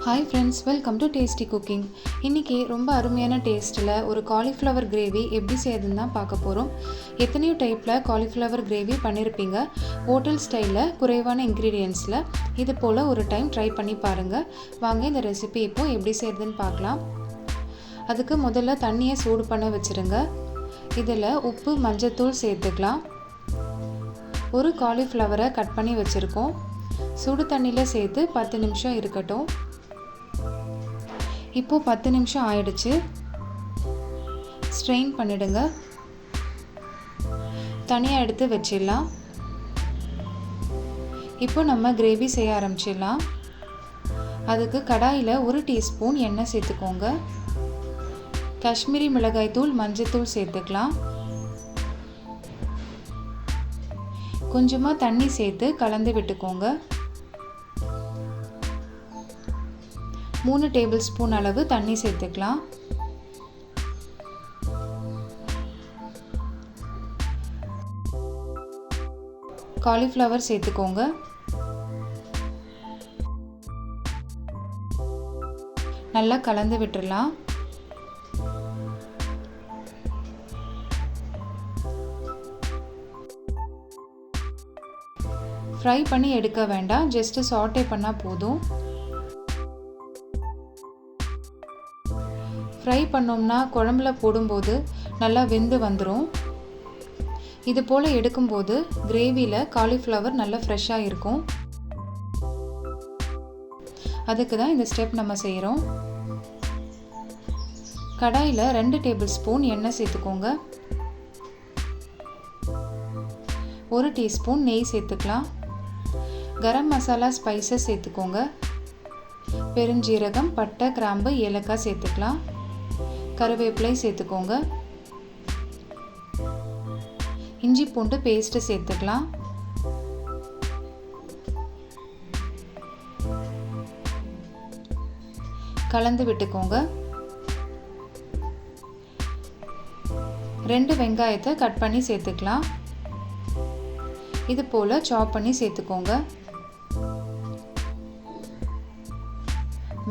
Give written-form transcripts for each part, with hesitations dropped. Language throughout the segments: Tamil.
Hi friends, welcome to tasty cooking. இன்றைக்கி ரொம்ப அருமையான டேஸ்ட்டில் ஒரு காலிஃப்ளவர் கிரேவி எப்படி செய்யுதுன்னு தான் பார்க்க போகிறோம். எத்தனையோ டைப்பில் காலிஃப்ளவர் கிரேவி பண்ணியிருப்பீங்க. ஹோட்டல் ஸ்டைலில் குறைவான இன்க்ரீடியன்ஸில் இது போல் ஒரு டைம் ட்ரை பண்ணி பாருங்கள். வாங்க இந்த ரெசிபி இப்போது எப்படி செய்யுதுன்னு பார்க்கலாம். அதுக்கு முதல்ல தண்ணியை சூடு பண்ண வச்சுருங்க. இதில் உப்பு, மஞ்சத்தூள் சேர்த்துக்கலாம். ஒரு காலிஃப்ளவரை கட் பண்ணி வச்சுருக்கோம். சுடு தண்ணியில் சேர்த்து 10 நிமிஷம் இருக்கட்டும். இப்போது 10 நிமிஷம் ஆயிடுச்சு. ஸ்ட்ரெயின் பண்ணிடுங்க. தனியாக எடுத்து வச்சிடலாம். இப்போ நம்ம கிரேவி செய்ய ஆரம்பிச்சிடலாம். அதுக்கு கடாயில் 1 டீஸ்பூன் எண்ணெய் சேர்த்துக்கோங்க. காஷ்மீரி மிளகாய் தூள், மஞ்சத்தூள் சேர்த்துக்கலாம். கொஞ்சமாக தண்ணி சேர்த்து கலந்து விட்டுக்கோங்க. 3 டேபிள் ஸ்பூன் அளவு தண்ணி சேர்த்துக்கலாம். காலிஃப்ளவர் சேர்த்துக்கோங்க. நல்லா கலந்து விட்டுறலாம். ஃப்ரை பண்ணி எடுக்க வேண்டாம், ஜஸ்ட் சாட்டே பண்ணால் போதும். ஃப்ரை பண்ணோம்னா குழம்புல போடும்போது நல்லா வெந்து வந்துடும். இது போல் எடுக்கும்போது கிரேவியில் காலிஃப்ளவர் நல்லா ஃப்ரெஷ்ஷாக இருக்கும். அதுக்கு தான் இந்த ஸ்டெப் நம்ம செய்கிறோம். கடாயில் 2 டேபிள் ஸ்பூன் எண்ணெய் சேர்த்துக்கோங்க. 1 டீஸ்பூன் நெய் சேர்த்துக்கலாம். கரம் மசாலா ஸ்பைசஸ் சேர்த்துக்கோங்க. பெருஞ்சீரகம், பட்டை, கிராம்பு, ஏலக்காய் சேர்த்துக்கலாம். கருவேப்பிலை சேர்த்துக்கோங்க. இஞ்சி பூண்டு பேஸ்ட்டு சேர்த்துக்கலாம். கலந்து விட்டுக்கோங்க. 2 வெங்காயத்தை கட் பண்ணி சேர்த்துக்கலாம். இது போல் சாப் பண்ணி சேர்த்துக்கோங்க.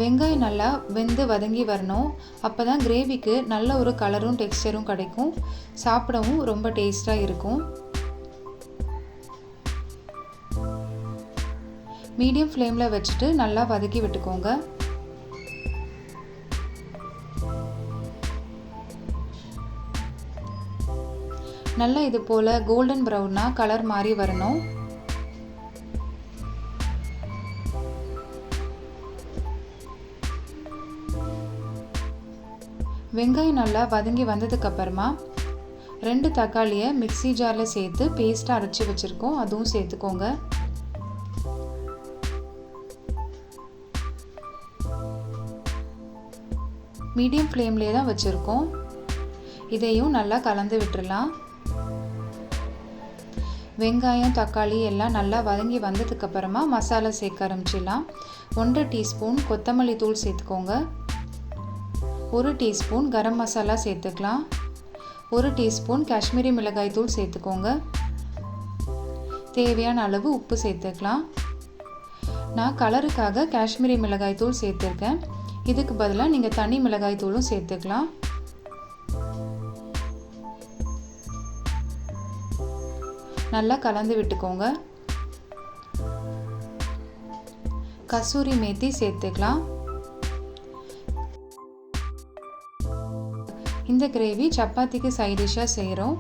வெங்காயம் நல்லா வெந்து வதங்கி வரணும். அப்போ தான் கிரேவிக்கு நல்ல ஒரு கலரும் டெக்ஸ்டரும் கிடைக்கும். சாப்பிடவும் ரொம்ப டேஸ்ட்டாக இருக்கும். மீடியம் ஃப்ளேமில் வச்சுட்டு நல்லா வதக்கி விட்டுக்கோங்க. நல்லா இது போல் கோல்டன் ப்ரௌனாக கலர் மாறி வரணும். வெங்காயம் நல்லா வதங்கி வந்ததுக்கப்புறமா 2 தக்காளியை மிக்ஸி ஜாரில் சேர்த்து பேஸ்ட்டாக அரைச்சி வச்சுருக்கோம். அதுவும் சேர்த்துக்கோங்க. மீடியம் ஃப்ளேம்லேயே தான் வச்சுருக்கோம். இதையும் நல்லா கலந்து விட்டுடலாம். வெங்காயம், தக்காளி எல்லாம் நல்லா வதங்கி வந்ததுக்கப்புறமா மசாலா சேர்க்க ஆரம்பிச்சிடலாம். 1 டீஸ்பூன் கொத்தமல்லி தூள் சேர்த்துக்கோங்க. 1 டீஸ்பூன் கரம் மசாலா சேர்த்துக்கலாம். 1 டீஸ்பூன் காஷ்மீரி மிளகாய் தூள் சேர்த்துக்கோங்க. தேவையான அளவு உப்பு சேர்த்துக்கலாம். நான் கலருக்காக காஷ்மீரி மிளகாய் தூள் சேர்த்துருக்கேன். இதுக்கு பதிலாக நீங்கள் தனி மிளகாய் தூளும் சேர்த்துக்கலாம். நல்லா கலந்து விட்டுக்கோங்க. கசூரி மேத்தி சேர்த்துக்கலாம். இந்த கிரேவி சப்பாத்திக்கு சைட் டிஷ்ஷாக செய்கிறோம்.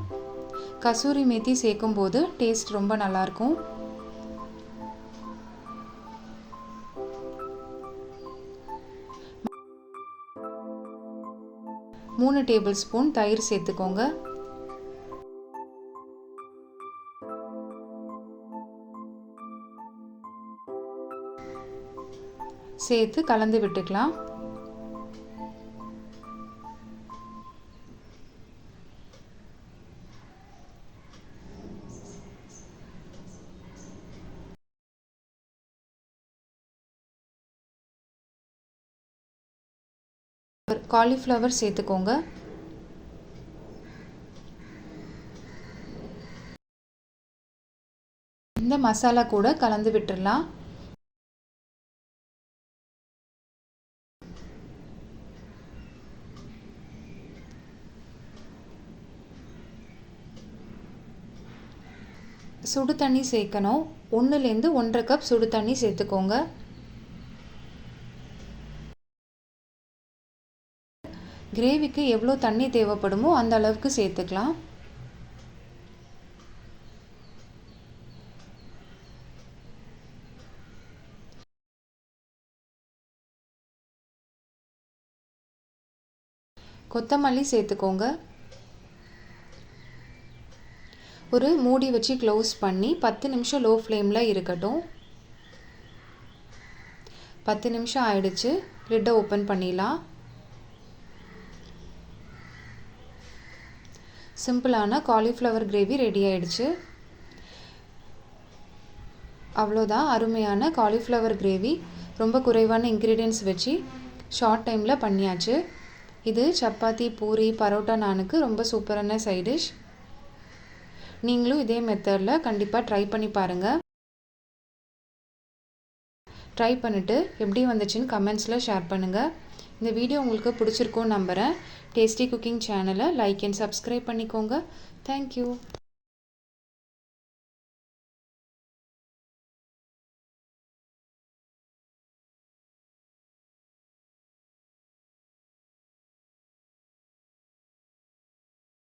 கசூரி மேத்தி சேர்க்கும்போது டேஸ்ட் ரொம்ப நல்லாயிருக்கும். 3 டேபிள் ஸ்பூன் தயிர் சேர்த்துக்கோங்க. சேர்த்து கலந்து விட்டுக்கலாம். காலிஃப்ளவர் சேர்த்துக்கோங்க. இந்த மசாலா கூட கலந்து விட்டுறலாம். சுடு தண்ணி சேர்க்கணும். 1லேருந்து 1.5 கப் சுடு தண்ணி சேர்த்துக்கோங்க. கிரேவிக்கு எவ்வளோ தண்ணி தேவைப்படுமோ அந்த அளவுக்கு சேர்த்துக்கலாம். கொத்தமல்லி சேர்த்துக்கோங்க. ஒரு மூடி வச்சு க்ளோஸ் பண்ணி 10 நிமிஷம் லோ ஃப்ளேமில் இருக்கட்டும். 10 நிமிஷம் ஆயிடுச்சு. லிட்டை ஓப்பன் பண்ணிடலாம். சிம்பிளான காலிஃப்ளவர் கிரேவி ரெடி ஆயிடுச்சு. அவ்வளோதான், அருமையான காலிஃப்ளவர் கிரேவி ரொம்ப குறைவான இன்க்ரீடியன்ட்ஸ் வச்சு ஷார்ட் டைமில் பண்ணியாச்சு. இது சப்பாத்தி, பூரி, பரோட்டா, நானுக்கு ரொம்ப சூப்பரான சைட் டிஷ். நீங்களும் இதே மெத்தடில் கண்டிப்பாக ட்ரை பண்ணி பாருங்கள். ட்ரை பண்ணிவிட்டு எப்படி வந்துச்சுன்னு கமெண்ட்ஸில் ஷேர் பண்ணுங்கள். இந்த வீடியோ உங்களுக்கு பிடிச்சிருக்கும்னு நம்புகிறேன். டேஸ்டி குக்கிங் சேனலை லைக் அண்ட் சப்ஸ்கிரைப் பண்ணிக்கோங்க. தேங்க்யூ.